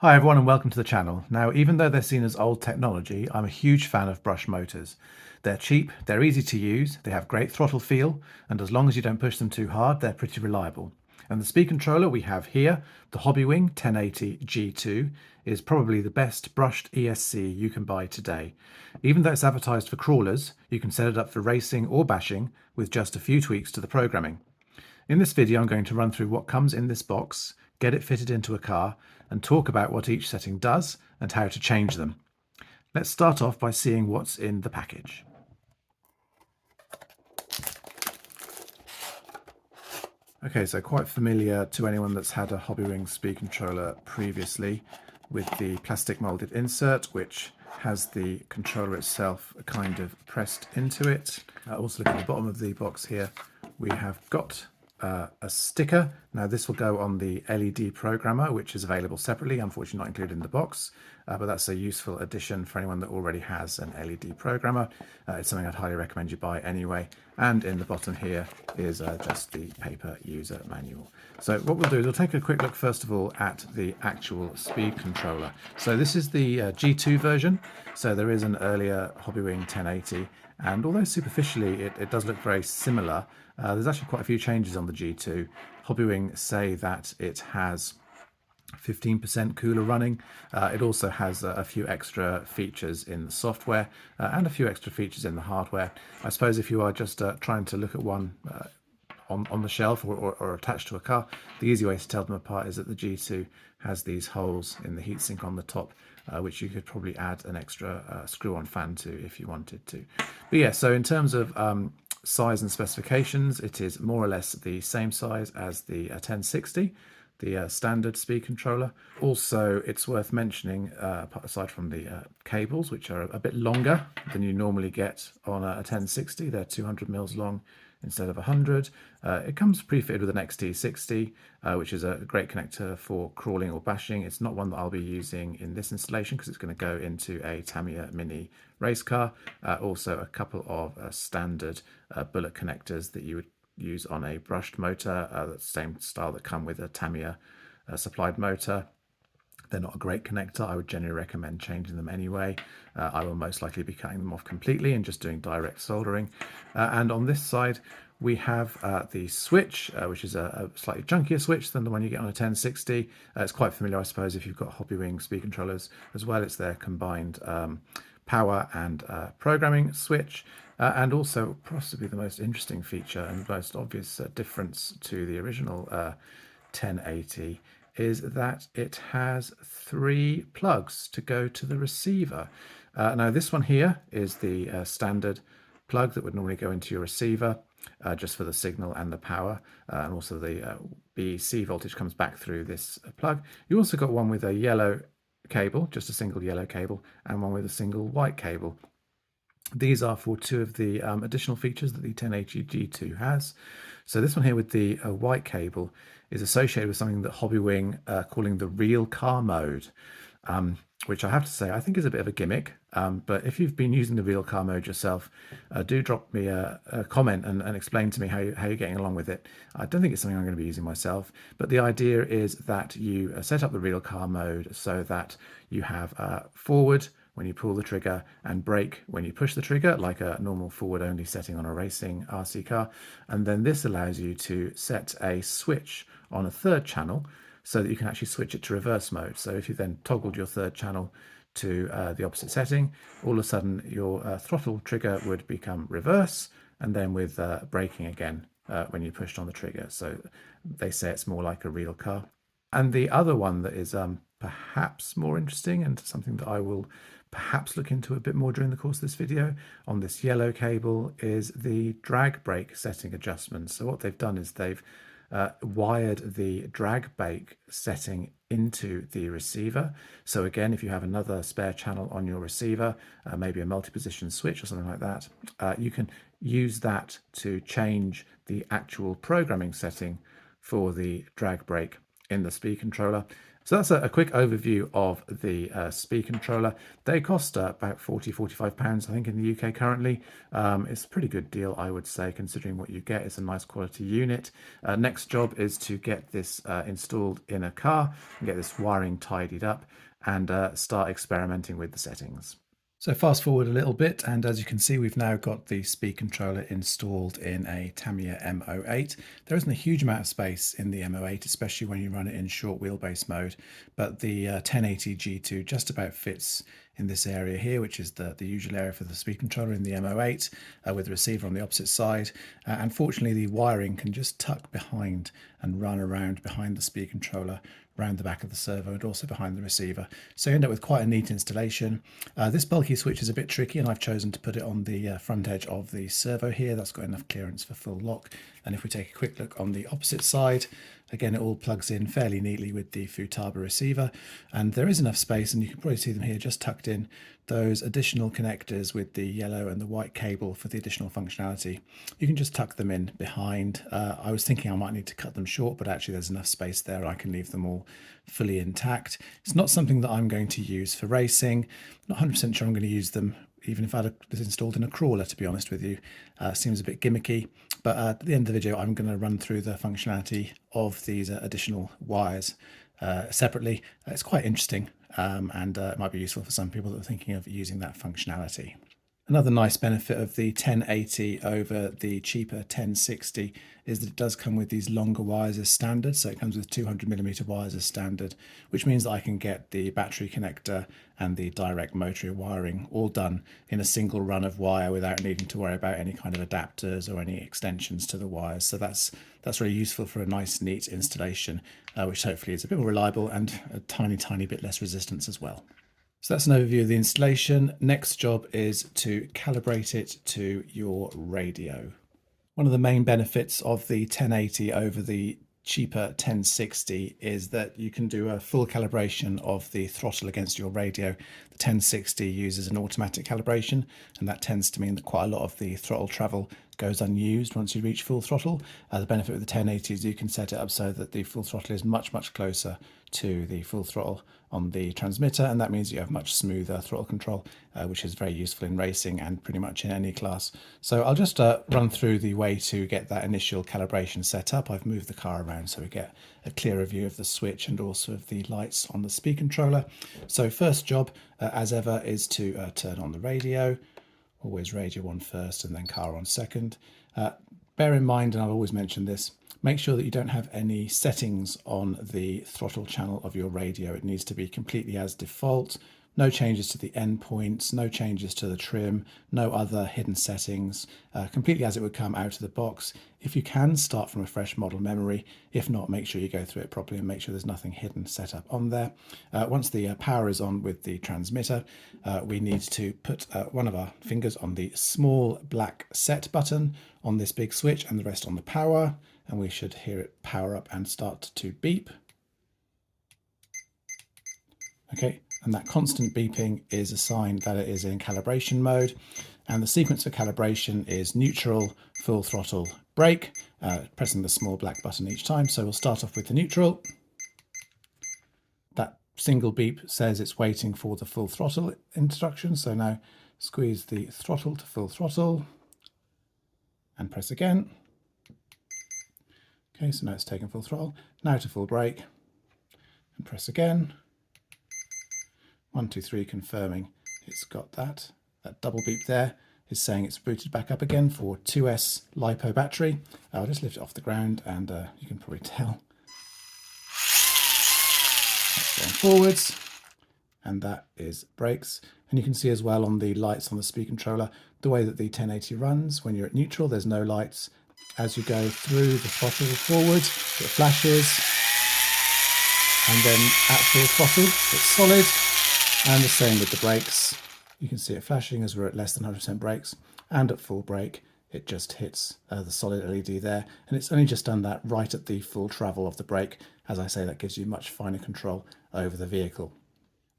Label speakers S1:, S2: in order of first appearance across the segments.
S1: Hi everyone and welcome to the channel. Now, even though they're seen as old technology, I'm a huge fan of brush motors. They're cheap, they're easy to use, they have great throttle feel, and as long as you don't push them too hard, they're pretty reliable. And the speed controller we have here, the Hobbywing 1080 G2, is probably the best brushed ESC you can buy today. Even though it's advertised for crawlers, you can set it up for racing or bashing with just a few tweaks to the programming. In this video, I'm going to run through what comes in this box, get it fitted into a car, and talk about what each setting does and how to change them. Let's start off by seeing what's in the package. Okay, so quite familiar to anyone that's had a Hobbywing speed controller previously with the plastic molded insert, which has the controller itself kind of pressed into it. Also look at the bottom of the box here, we have got a sticker. Now this will go on the LED programmer, which is available separately, unfortunately not included in the box, but that's a useful addition for anyone that already has an LED programmer. It's something I'd highly recommend you buy anyway. And in the bottom here is just the paper user manual. So what we'll do is we'll take a quick look first of all at the actual speed controller. So this is the G2 version. So there is an earlier Hobbywing 1080, and although superficially it does look very similar, there's actually quite a few changes on the G2. Hobbywing say that it has 15% cooler running. It also has a few extra features in the software and a few extra features in the hardware. I suppose if you are just trying to look at one on the shelf or attached to a car, the easy way to tell them apart is that the G2 has these holes in the heatsink on the top, which you could probably add an extra screw-on fan to if you wanted to. But yeah, so in terms of size and specifications, it is more or less the same size as the 1060, the standard speed controller. Also, it's worth mentioning, aside from the cables, which are a bit longer than you normally get on a 1060, they're 200 mils long instead of 100. It comes pre-fitted with an XT60, which is a great connector for crawling or bashing. It's not one that I'll be using in this installation because it's going to go into a Tamiya Mini race car. Also a couple of standard bullet connectors that you would use on a brushed motor, the same style that come with a Tamiya supplied motor. They're not a great connector. I would generally recommend changing them anyway. I will most likely be cutting them off completely and just doing direct soldering. And on this side, we have the switch, which is a slightly chunkier switch than the one you get on a 1060. It's quite familiar, I suppose, if you've got Hobbywing speed controllers as well. It's their combined power and programming switch. And also possibly the most interesting feature and most obvious difference to the original 1080 is that it has 3 plugs to go to the receiver. Now this one here is the standard plug that would normally go into your receiver, just for the signal and the power, and also the BEC voltage comes back through this plug. You also got one with a yellow cable, just a single yellow cable, and one with a single white cable. These are for 2 of the additional features that the 1080 G2 has. So this one here with the white cable is associated with something that Hobbywing calling the real car mode, which I have to say I think is a bit of a gimmick. But if you've been using the real car mode yourself, do drop me a comment and explain to me how you're getting along with it. I don't think it's something I'm going to be using myself, but the idea is that you set up the real car mode so that you have forward when you pull the trigger and brake when you push the trigger, like a normal forward only setting on a racing RC car. And then this allows you to set a switch on a 3rd channel so that you can actually switch it to reverse mode. So if you then toggled your 3rd channel to the opposite setting, all of a sudden your throttle trigger would become reverse, and then with braking again when you pushed on the trigger. So they say it's more like a real car. And the other one that is perhaps more interesting and something that I will perhaps look into a bit more during the course of this video on this yellow cable is the drag brake setting adjustments. So what they've done is they've wired the drag brake setting into the receiver. So again, if you have another spare channel on your receiver, maybe a multi-position switch or something like that, you can use that to change the actual programming setting for the drag brake in the speed controller. So that's a quick overview of the speed controller. They cost about £40–45, I think, in the UK currently. It's a pretty good deal, I would say, considering what you get. It's a nice quality unit. Next job is to get this installed in a car and get this wiring tidied up and start experimenting with the settings. So fast forward a little bit, and as you can see, we've now got the speed controller installed in a Tamiya M08. There isn't a huge amount of space in the M08, especially when you run it in short wheelbase mode, but the 1080 G2 just about fits in this area here, which is the usual area for the speed controller in the M08, with the receiver on the opposite side. Unfortunately, the wiring can just tuck behind and run around behind the speed controller, around the back of the servo and also behind the receiver. So you end up with quite a neat installation. This bulky switch is a bit tricky, and I've chosen to put it on the front edge of the servo here. That's got enough clearance for full lock. And if we take a quick look on the opposite side, again, it all plugs in fairly neatly with the Futaba receiver, and there is enough space, and you can probably see them here just tucked in, those additional connectors with the yellow and the white cable for the additional functionality. You can just tuck them in behind. I was thinking I might need to cut them short, but actually there's enough space there. I can leave them all fully intact. It's not something that I'm going to use for racing. I'm not 100% sure I'm going to use them even if I had this installed in a crawler, to be honest with you. Seems a bit gimmicky, but at the end of the video I'm going to run through the functionality of these additional wires separately. It's quite interesting, and it might be useful for some people that are thinking of using that functionality. Another nice benefit of the 1080 over the cheaper 1060 is that it does come with these longer wires as standard. So it comes with 200mm wires as standard, which means that I can get the battery connector and the direct motor wiring all done in a single run of wire without needing to worry about any kind of adapters or any extensions to the wires. So that's really useful for a nice, neat installation, which hopefully is a bit more reliable and a tiny bit less resistance as well. So that's an overview of the installation. Next job is to calibrate it to your radio. One of the main benefits of the 1080 over the cheaper 1060 is that you can do a full calibration of the throttle against your radio. The 1060 uses an automatic calibration, and that tends to mean that quite a lot of the throttle travel goes unused once you reach full throttle. The benefit with the 1080 is you can set it up so that the full throttle is much closer to the full throttle on the transmitter, and that means you have much smoother throttle control, which is very useful in racing and pretty much in any class. So I'll just run through the way to get that initial calibration set up. I've moved the car around so we get a clearer view of the switch and also of the lights on the speed controller. So first job, as ever, is to turn on the radio. Always radio on first and then car on second. Bear in mind, and I'll always mention this, make sure that you don't have any settings on the throttle channel of your radio. It needs to be completely as default. No changes to the endpoints, no changes to the trim, no other hidden settings, completely as it would come out of the box. If you can, start from a fresh model memory. If not, make sure you go through it properly and make sure there's nothing hidden set up on there. Once the power is on with the transmitter, we need to put one of our fingers on the small black set button on this big switch and the rest on the power, and we should hear it power up and start to beep. Okay, and that constant beeping is a sign that it is in calibration mode. And the sequence for calibration is neutral, full throttle, brake, pressing the small black button each time. So we'll start off with the neutral. That single beep says it's waiting for the full throttle instruction. So now squeeze the throttle to full throttle and press again. Okay, so now it's taken full throttle. Now to full brake and press again. 1, 2, 3, confirming it's got that. That double beep there is saying it's booted back up again for 2S LiPo battery. I'll just lift it off the ground and you can probably tell that's going forwards, and that is brakes. And you can see as well on the lights on the speed controller, the way that the 1080 runs. When you're at neutral, there's no lights. As you go through the throttle forward, it flashes, and then at full throttle, it's solid. And the same with the brakes. You can see it flashing as we're at less than 100% brakes, and at full brake it just hits the solid LED there, and it's only just done that right at the full travel of the brake. As I say, that gives you much finer control over the vehicle.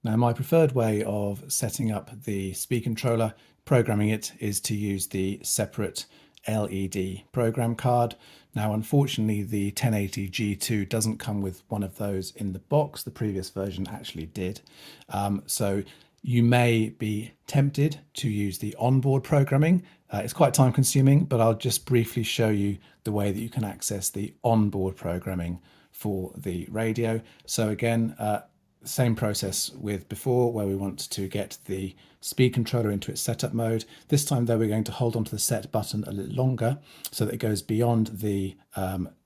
S1: Now, my preferred way of setting up the speed controller, programming it, is to use the separate LED program card. Now, unfortunately, the 1080 G2 doesn't come with one of those in the box. The previous version actually did. So you may be tempted to use the onboard programming. It's quite time consuming, but I'll just briefly show you the way that you can access the onboard programming for the radio. So again, same process with before, where we want to get the speed controller into its setup mode. This time though, we're going to hold onto the set button a little longer so that it goes beyond the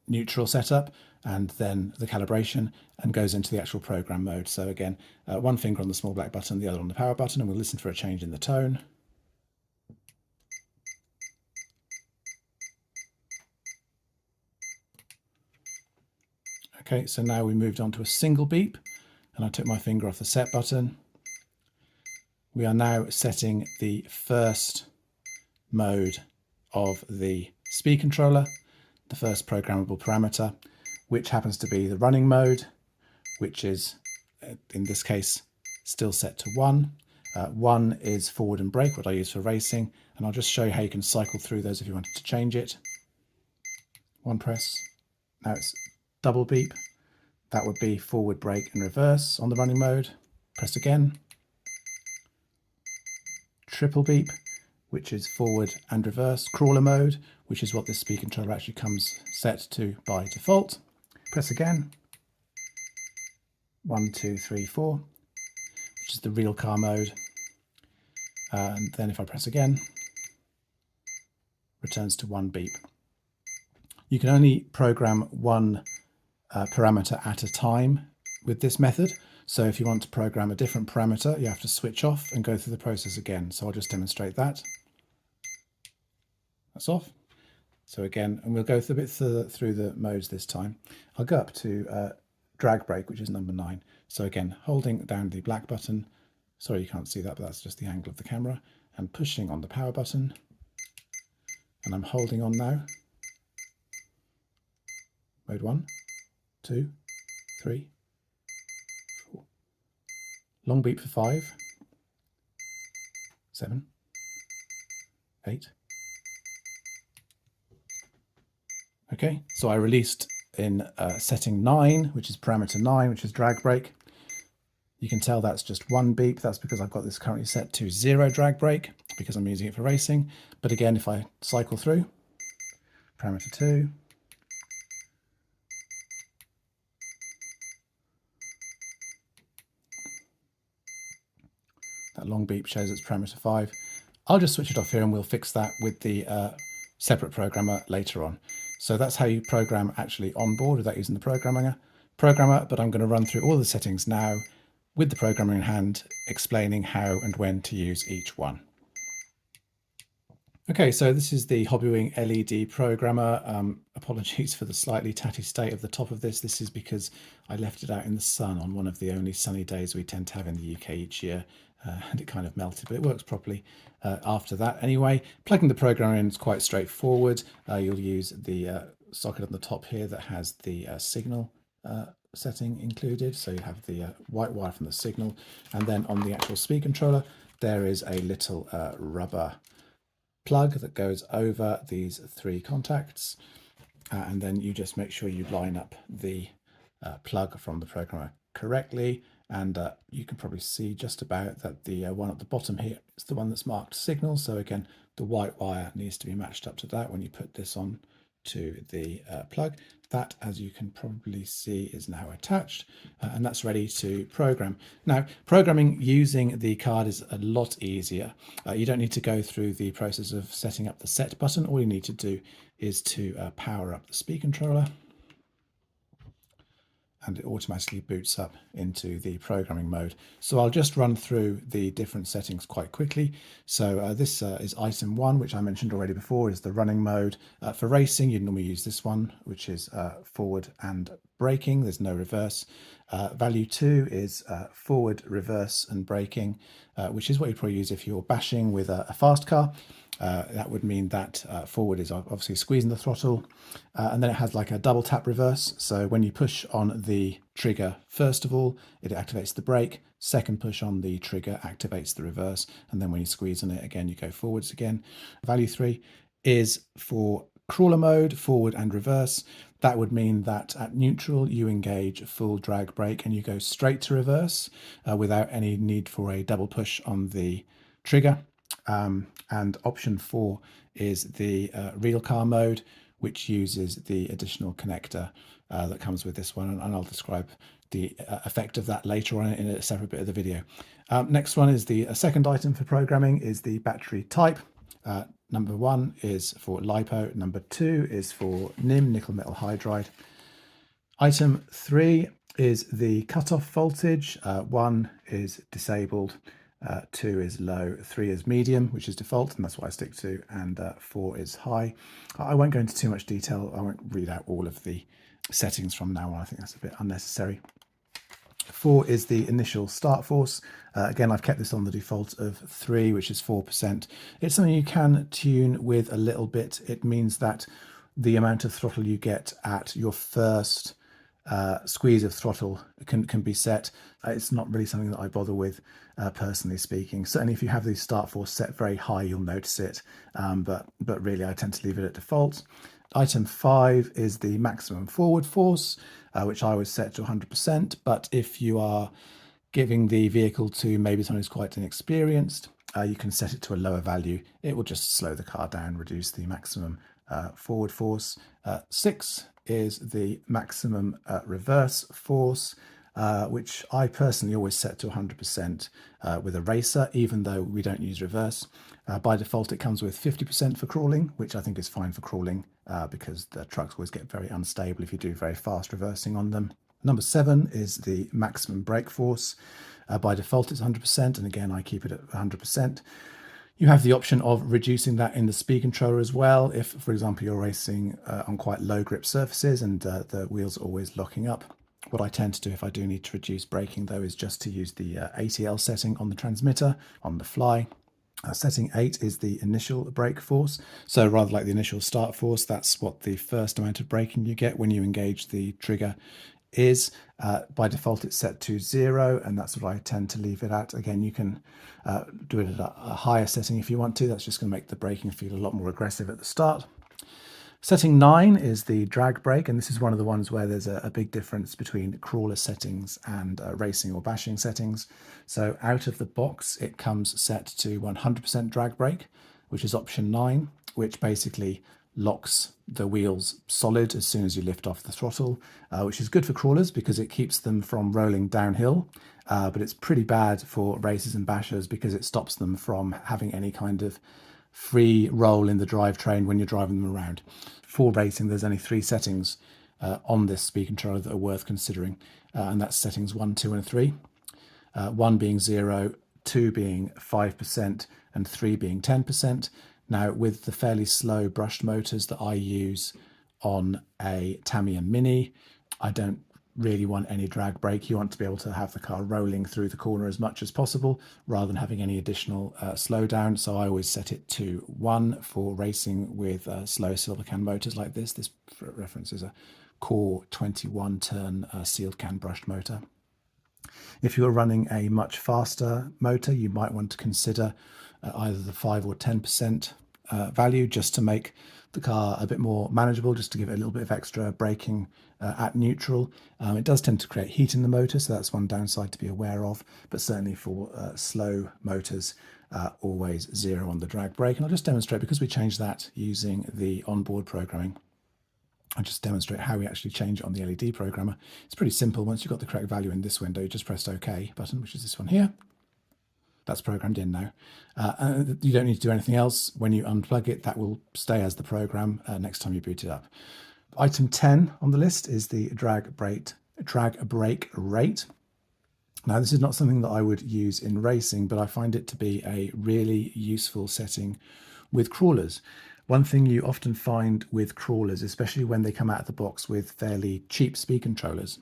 S1: neutral setup and then the calibration and goes into the actual program mode. So again, one finger on the small black button, the other on the power button, and we'll listen for a change in the tone. Okay, so now we moved on to a single beep, and I took my finger off the set button. We are now setting the first mode of the speed controller, the first programmable parameter, which happens to be the running mode, which is, in this case, still set to 1. 1 is forward and brake, what I use for racing, and I'll just show you how you can cycle through those if you wanted to change it. 1 press, now it's double beep. That would be forward, brake and reverse on the running mode. Press again. Triple beep, which is forward and reverse. Crawler mode, which is what this speed controller actually comes set to by default. Press again. 1, 2, 3, 4, which is the real car mode. And then if I press again, returns to 1 beep. You can only program one parameter at a time with this method. So if you want to program a different parameter, you have to switch off and go through the process again. So I'll just demonstrate that. That's off. So again, and we'll go a bit further through the modes this time. I'll go up to drag brake, which is number 9. So again, holding down the black button. Sorry, you can't see that, but that's just the angle of the camera. And pushing on the power button. And I'm holding on now. Mode 1, 2, 3, 4. Long beep for 5, 7, 8. Okay, so I released in setting 9, which is parameter 9, which is drag brake. You can tell that's just 1 beep. That's because I've got this currently set to 0 drag brake because I'm using it for racing. But again, if I cycle through, parameter 2, that long beep shows it's parameter 5. I'll just switch it off here and we'll fix that with the separate programmer later on. So that's how you program actually onboard without using the programmer, but I'm going to run through all the settings now with the programmer in hand, explaining how and when to use each one. Okay, so this is the Hobbywing LED programmer. Apologies for the slightly tatty state of the top of this. This is because I left it out in the sun on one of the only sunny days we tend to have in the UK each year, and it kind of melted, but it works properly after that. Anyway, plugging the programmer in is quite straightforward. You'll use the socket on the top here that has the signal setting included. So you have the white wire from the signal, and then on the actual speed controller, there is a little rubber plug that goes over these 3 contacts, and then you just make sure you line up the plug from the programmer correctly, and you can probably see just about that the one at the bottom here is the one that's marked signal. So again, the white wire needs to be matched up to that when you put this on to the plug. That, as you can probably see, is now attached, and that's ready to program. Now, programming using the card is a lot easier. You don't need to go through the process of setting up the set button. All you need to do is to power up the speed controller, and it automatically boots up into the programming mode. So I'll just run through the different settings quite quickly. So this is item 1, which I mentioned already before, is the running mode. For racing, you'd normally use this one, which is forward and braking. There's no reverse. Value 2 is forward, reverse and braking, which is what you'd probably use if you're bashing with a fast car. That would mean that forward is obviously squeezing the throttle, and then it has like a double tap reverse. So when you push on the trigger, first of all, it activates the brake. Second push on the trigger activates the reverse, and then when you squeeze on it again, you go forwards again. Value 3 is for crawler mode, forward and reverse. That would mean that at neutral, you engage full drag brake and you go straight to reverse without any need for a double push on the trigger. And option 4 is the real car mode, which uses the additional connector that comes with this one. And I'll describe the effect of that later on in a separate bit of the video. Next one is the second item for programming is the battery type. Number 1 is for LiPo, number 2 is for NIM, nickel metal hydride. Item 3 is the cutoff voltage. 1 is disabled, 2 is low, 3 is medium, which is default, and that's what I stick to, and 4 is high. I won't go into too much detail. I won't read out all of the settings from now on. I think that's a bit unnecessary. 4 is the initial start force. Again, I've kept this on the default of 3, which is 4%. It's something you can tune with a little bit. It means that the amount of throttle you get at your first squeeze of throttle can be set. It's not really something that I bother with, personally speaking. Certainly if you have the start force set very high, you'll notice it, but really I tend to leave it at default. Item 5 is the maximum forward force, which I always set to 100%, but if you are giving the vehicle to maybe someone who's quite inexperienced, you can set it to a lower value. It will just slow the car down, reduce the maximum forward force. 6 is the maximum reverse force, which I personally always set to 100% with a racer, even though we don't use reverse. By default, it comes with 50% for crawling, which I think is fine for crawling because the trucks always get very unstable if you do very fast reversing on them. Number 7 is the maximum brake force. By default, it's 100%, and again, I keep it at 100%. You have the option of reducing that in the speed controller as well. If, for example, you're racing on quite low grip surfaces and the wheels are always locking up. What I tend to do if I do need to reduce braking, though, is just to use the ATL setting on the transmitter on the fly. Setting 8 is the initial brake force. So rather like the initial start force, that's what the first amount of braking you get when you engage the trigger is. By default, it's set to 0, and that's what I tend to leave it at. Again, you can do it at a higher setting if you want to. That's just going to make the braking feel a lot more aggressive at the start. Setting 9 is the drag brake, and this is one of the ones where there's a big difference between crawler settings and racing or bashing settings. So out of the box, it comes set to 100% drag brake, which is option 9, which basically locks the wheels solid as soon as you lift off the throttle, which is good for crawlers because it keeps them from rolling downhill, but it's pretty bad for racers and bashers because it stops them from having any kind of free roll in the drivetrain when you're driving them around. For racing, there's only 3 settings on this speed controller that are worth considering, and that's settings 1, 2 and 3. 1 being 0, 2 being 5% and 3 being 10%. Now, with the fairly slow brushed motors that I use on a Tamiya Mini, I don't really want any drag brake. You want to be able to have the car rolling through the corner as much as possible rather than having any additional slowdown. So I always set it to 1 for racing with slow silver can motors like this. This, for reference, is a Core 21 turn sealed can brushed motor. If you're running a much faster motor, you might want to consider either the 5 or 10% value just to make the car a bit more manageable, just to give it a little bit of extra braking at neutral. It does tend to create heat in the motor, so that's one downside to be aware of, but certainly for slow motors, always 0 on the drag brake. And I'll just demonstrate, because we changed that using the onboard programming, I'll just demonstrate how we actually change it on the LED programmer. It's pretty simple. Once you've got the correct value in this window, you just press OK button, which is this one here. That's programmed in now. You don't need to do anything else. When you unplug it, that will stay as the program next time you boot it up. Item 10 on the list is the drag brake rate. Now, this is not something that I would use in racing, but I find it to be a really useful setting with crawlers. One thing you often find with crawlers, especially when they come out of the box with fairly cheap speed controllers,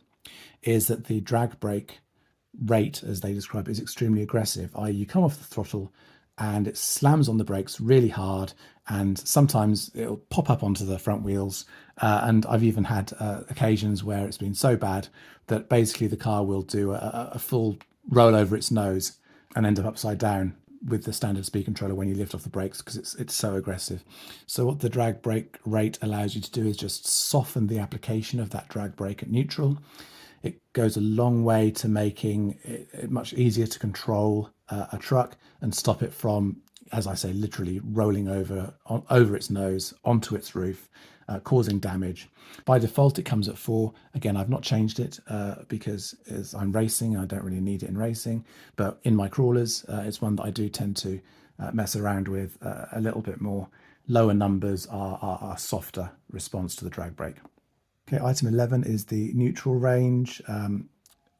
S1: is that the drag brake rate, as they describe it, is extremely aggressive. i.e. you come off the throttle and it slams on the brakes really hard, and sometimes it'll pop up onto the front wheels, and I've even had occasions where it's been so bad that basically the car will do a full roll over its nose and end up upside down with the standard speed controller when you lift off the brakes, because it's so aggressive. So what the drag brake rate allows you to do is just soften the application of that drag brake at neutral. It goes a long way to making it much easier to control a truck and stop it from, as I say, literally rolling over its nose onto its roof, causing damage. By default, it comes at 4. Again, I've not changed it because as I'm racing, I don't really need it in racing. But in my crawlers, it's one that I do tend to mess around with a little bit more. Lower numbers are softer response to the drag brake. Okay, item 11 is the neutral range.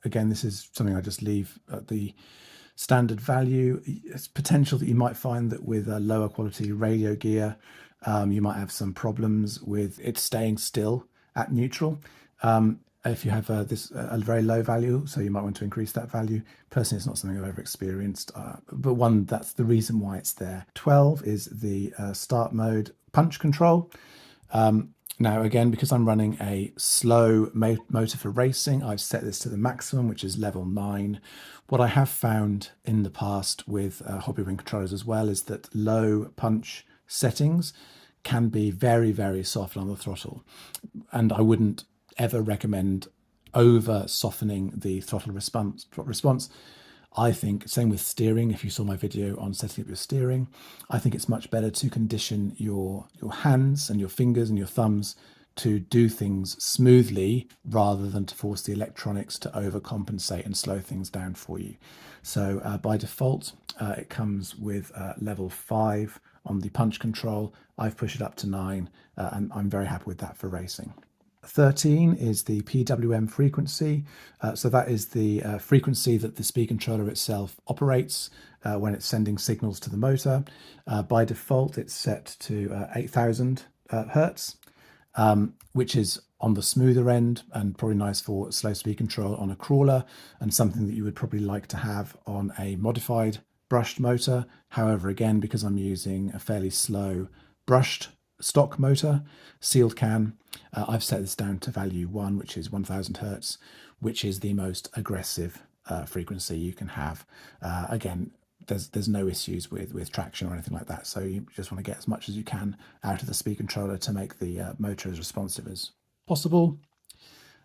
S1: Again, this is something I just leave at the standard value. It's potential that you might find that with a lower quality radio gear, you might have some problems with it staying still at neutral. If you have a very low value, so you might want to increase that value. Personally, it's not something I've ever experienced, but that's the reason why it's there. 12 is the start mode punch control. Now, again, because I'm running a slow motor for racing, I've set this to the maximum, which is level 9. What I have found in the past with Hobbywing controllers as well is that low punch settings can be very, very soft on the throttle. And I wouldn't ever recommend over softening the throttle response. I think, same with steering, if you saw my video on setting up your steering, I think it's much better to condition your hands and your fingers and your thumbs to do things smoothly rather than to force the electronics to overcompensate and slow things down for you. So by default, it comes with level 5 on the punch control. I've pushed it up to 9 and I'm very happy with that for racing. 13 is the PWM frequency. So that is the frequency that the speed controller itself operates when it's sending signals to the motor. By default, it's set to 8,000 hertz, which is on the smoother end and probably nice for slow speed control on a crawler, and something that you would probably like to have on a modified brushed motor. However, again, because I'm using a fairly slow brushed stock motor, sealed can, I've set this down to value 1, which is 1000 hertz, which is the most aggressive frequency you can have. Again, there's no issues with traction or anything like that, so you just want to get as much as you can out of the speed controller to make the motor as responsive as possible.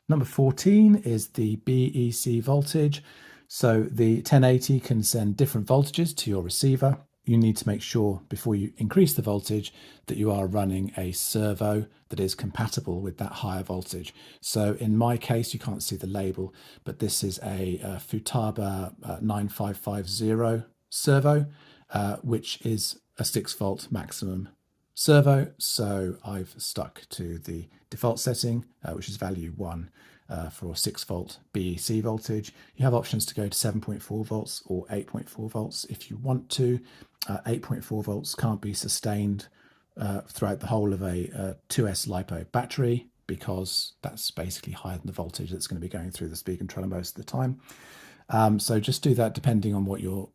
S1: Number 14 is the BEC voltage. So the 1080 can send different voltages to your receiver. You need to make sure before you increase the voltage that you are running a servo that is compatible with that higher voltage. So in my case, you can't see the label, but this is a Futaba 9550 servo, which is a 6-volt maximum servo. So I've stuck to the default setting, which is value 1. For 6-volt BEC voltage. You have options to go to 7.4 volts or 8.4 volts if you want to. 8.4 volts can't be sustained throughout the whole of a 2S LiPo battery, because that's basically higher than the voltage that's going to be going through the speed controller most of the time. So just do that depending on what your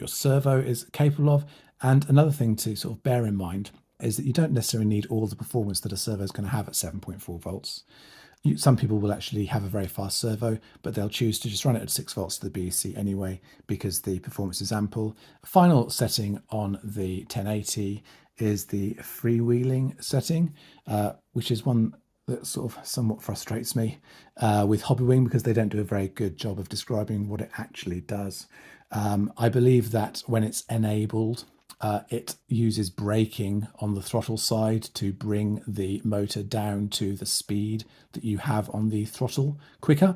S1: servo is capable of. And another thing to sort of bear in mind is that you don't necessarily need all the performance that a servo is going to have at 7.4 volts. Some people will actually have a very fast servo, but they'll choose to just run it at 6 volts to the BEC anyway, because the performance is ample. Final setting on the 1080 is the freewheeling setting, which is one that sort of somewhat frustrates me with Hobbywing, because they don't do a very good job of describing what it actually does. I believe that when it's enabled, it uses braking on the throttle side to bring the motor down to the speed that you have on the throttle quicker.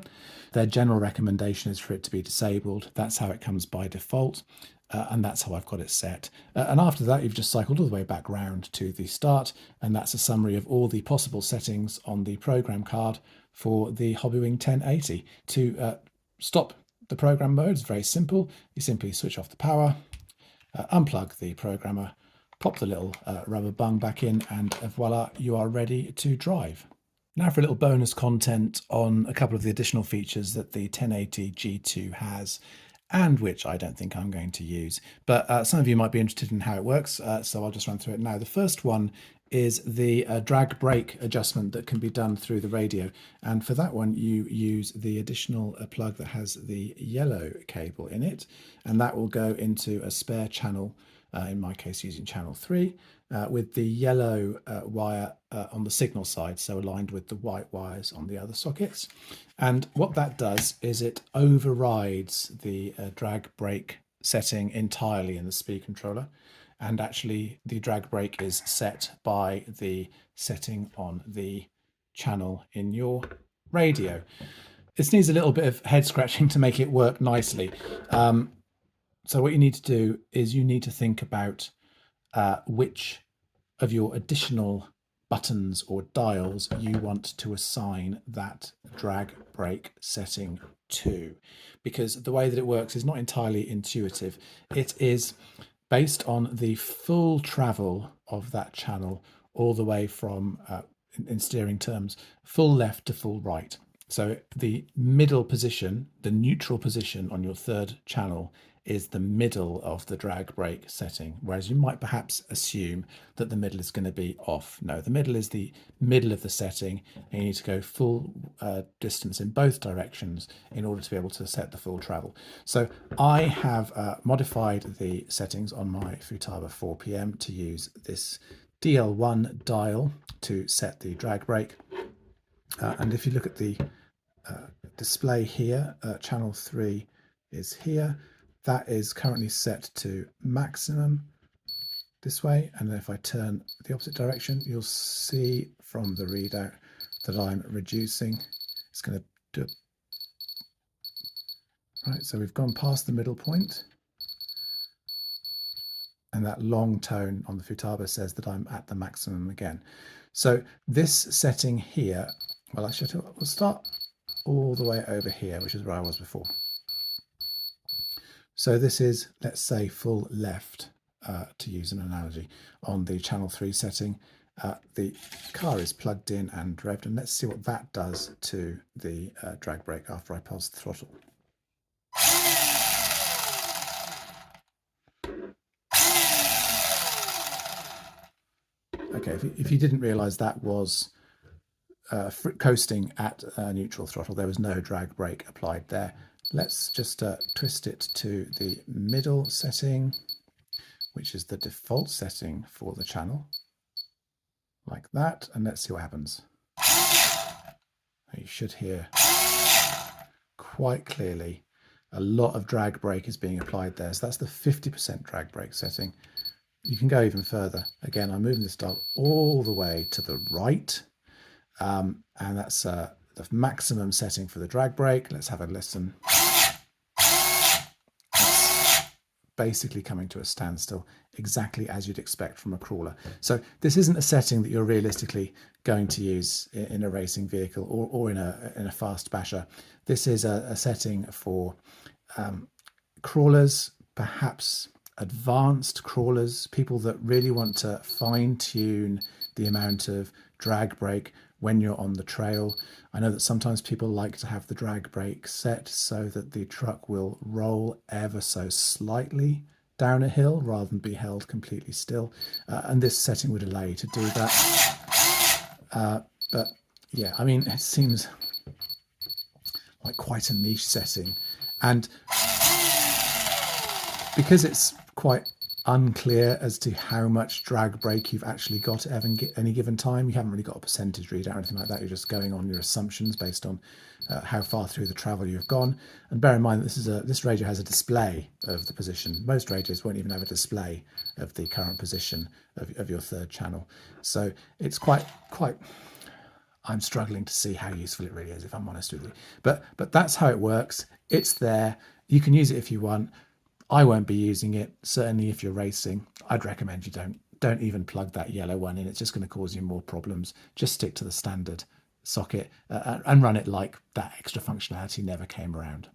S1: Their general recommendation is for it to be disabled. That's how it comes by default, and that's how I've got it set. And after that, you've just cycled all the way back round to the start, and that's a summary of all the possible settings on the program card for the Hobbywing 1080. To stop the program mode is very simple. You simply switch off the power, unplug the programmer, pop the little rubber bung back in, and voila, you are ready to drive. Now for a little bonus content on a couple of the additional features that the 1080 G2 has, and which I don't think I'm going to use. But some of you might be interested in how it works, so I'll just run through it now. The first one is the drag brake adjustment that can be done through the radio. And for that one, you use the additional plug that has the yellow cable in it, and that will go into a spare channel, in my case using channel 3, with the yellow wire on the signal side, so aligned with the white wires on the other sockets. And what that does is it overrides the drag brake setting entirely in the speed controller. And actually the drag brake is set by the setting on the channel in your radio. This needs a little bit of head scratching to make it work nicely. So what you need to do is you need to think about which of your additional buttons or dials you want to assign that drag brake setting to, because the way that it works is not entirely intuitive. It is based on the full travel of that channel, all the way from, in steering terms, full left to full right. So the middle position, the neutral position on your third channel, is the middle of the drag brake setting, whereas you might perhaps assume that the middle is going to be off. No, the middle is the middle of the setting, and you need to go full distance in both directions in order to be able to set the full travel. So I have modified the settings on my Futaba 4PM to use this DL1 dial to set the drag brake. And if you look at the display here, channel 3 is here. That is currently set to maximum this way, and then if I turn the opposite direction, you'll see from the readout that I'm reducing. It's going to do it. Right, so we've gone past the middle point, and that long tone on the Futaba says that I'm at the maximum again. So this setting here, well, actually we'll start all the way over here, which is where I was before. So this is, let's say, full left, to use an analogy, on the channel 3 setting. The car is plugged in and revved, and let's see what that does to the drag brake after I pulse the throttle. Okay, if you didn't realise that was coasting at neutral throttle, there was no drag brake applied there. Let's just twist it to the middle setting, which is the default setting for the channel, like that, and let's see what happens. You should hear quite clearly a lot of drag brake is being applied there. So that's the 50% drag brake setting. You can go even further. Again, I'm moving this dial all the way to the right, and that's the maximum setting for the drag brake. Let's have a listen. Basically coming to a standstill, exactly as you'd expect from a crawler. So this isn't a setting that you're realistically going to use in a racing vehicle or in a fast basher. This is a setting for crawlers, perhaps advanced crawlers, people that really want to fine-tune the amount of drag brake when you're on the trail. I know that sometimes people like to have the drag brake set so that the truck will roll ever so slightly down a hill rather than be held completely still. And this setting would allow you to do that. But yeah, I mean, it seems like quite a niche setting. And because it's quite unclear as to how much drag brake you've actually got at any given time, you haven't really got a percentage readout or anything like that. You're just going on your assumptions based on how far through the travel you've gone. And bear in mind that this radio has a display of the position. Most radios won't even have a display of the current position of your third channel. So it's quite I'm struggling to see how useful it really is, if I'm honest with you. But that's how it works. It's there. You can use it if you want. I won't be using it. Certainly if you're racing, I'd recommend you don't even plug that yellow one in. It's just going to cause you more problems. Just stick to the standard socket and run it like that extra functionality never came around.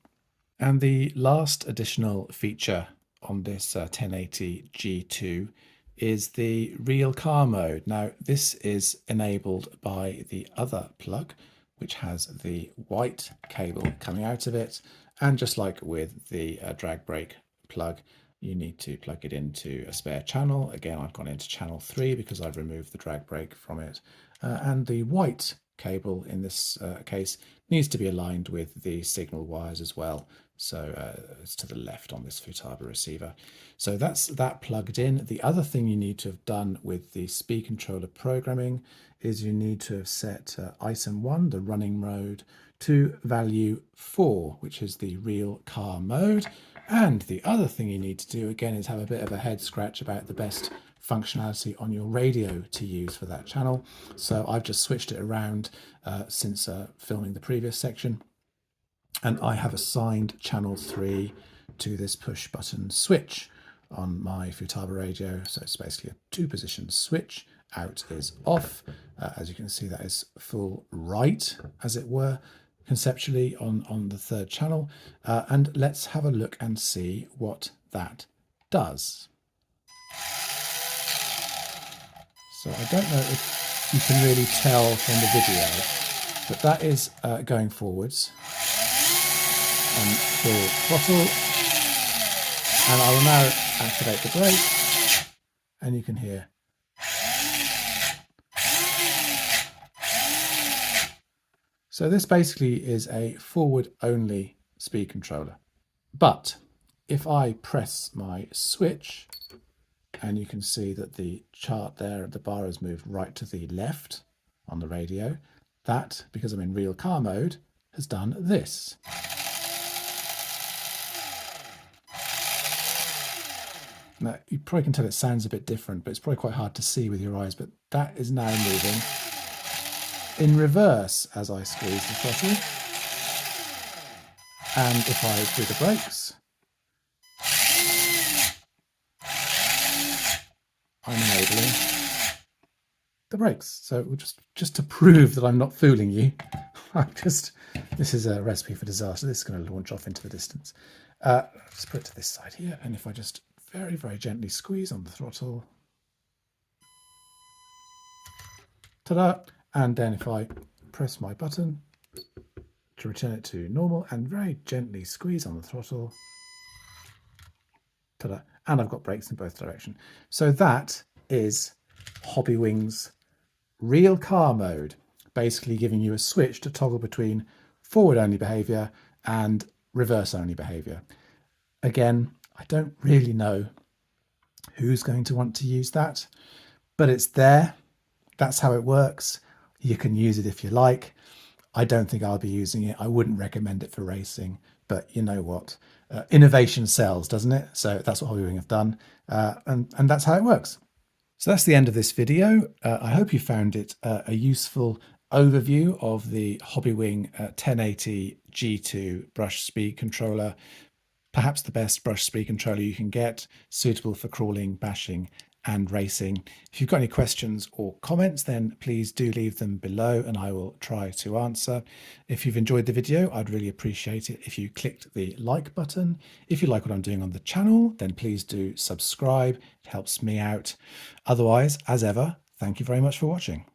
S1: And the last additional feature on this 1080 G2 is the real car mode. Now this is enabled by the other plug, which has the white cable coming out of it. And just like with the drag brake plug, you need to plug it into a spare channel. Again, I've gone into channel 3 because I've removed the drag brake from it. And the white cable in this case needs to be aligned with the signal wires as well. So it's to the left on this Futaba receiver. So that's that plugged in. The other thing you need to have done with the speed controller programming is you need to have set item 1, the running mode, to value 4, which is the real car mode. And the other thing you need to do again is have a bit of a head scratch about the best functionality on your radio to use for that channel. So I've just switched it around since filming the previous section. And I have assigned channel 3 to this push button switch on my Futaba radio. So it's basically a 2-position switch. Out is off. As you can see, that is full right, as it were, conceptually on the 3rd channel. And let's have a look and see what that does. So I don't know if you can really tell from the video, but that is going forwards on full throttle. And I will now activate the brake, and you can hear. So this basically is a forward-only speed controller. But if I press my switch, and you can see that the chart there, the bar has moved right to the left on the radio, that, because I'm in real car mode, has done this. Now, you probably can tell it sounds a bit different, but it's probably quite hard to see with your eyes, but that is now moving in reverse as I squeeze the throttle. And if I do the brakes, I'm enabling the brakes. So just to prove that I'm not fooling you, this is a recipe for disaster. This is going to launch off into the distance. Let's put it to this side here. And if I just very, very gently squeeze on the throttle, ta-da! And then if I press my button to return it to normal and very gently squeeze on the throttle, ta-da! And I've got brakes in both directions. So that is Hobbywing's real car mode, basically giving you a switch to toggle between forward-only behavior and reverse-only behavior. Again, I don't really know who's going to want to use that, but it's there. That's how it works. You can use it if you like. I don't think I'll be using it. I wouldn't recommend it for racing, but you know what? Innovation sells, doesn't it? So that's what Hobbywing have done, and that's how it works. So that's the end of this video. I hope you found it a useful overview of the Hobbywing 1080 G2 brush speed controller. Perhaps the best brush speed controller you can get, suitable for crawling, bashing, and racing. If you've got any questions or comments, then please do leave them below and I will try to answer. If you've enjoyed the video, I'd really appreciate it if you clicked the like button. If you like what I'm doing on the channel, then please do subscribe. It helps me out. Otherwise, as ever, thank you very much for watching.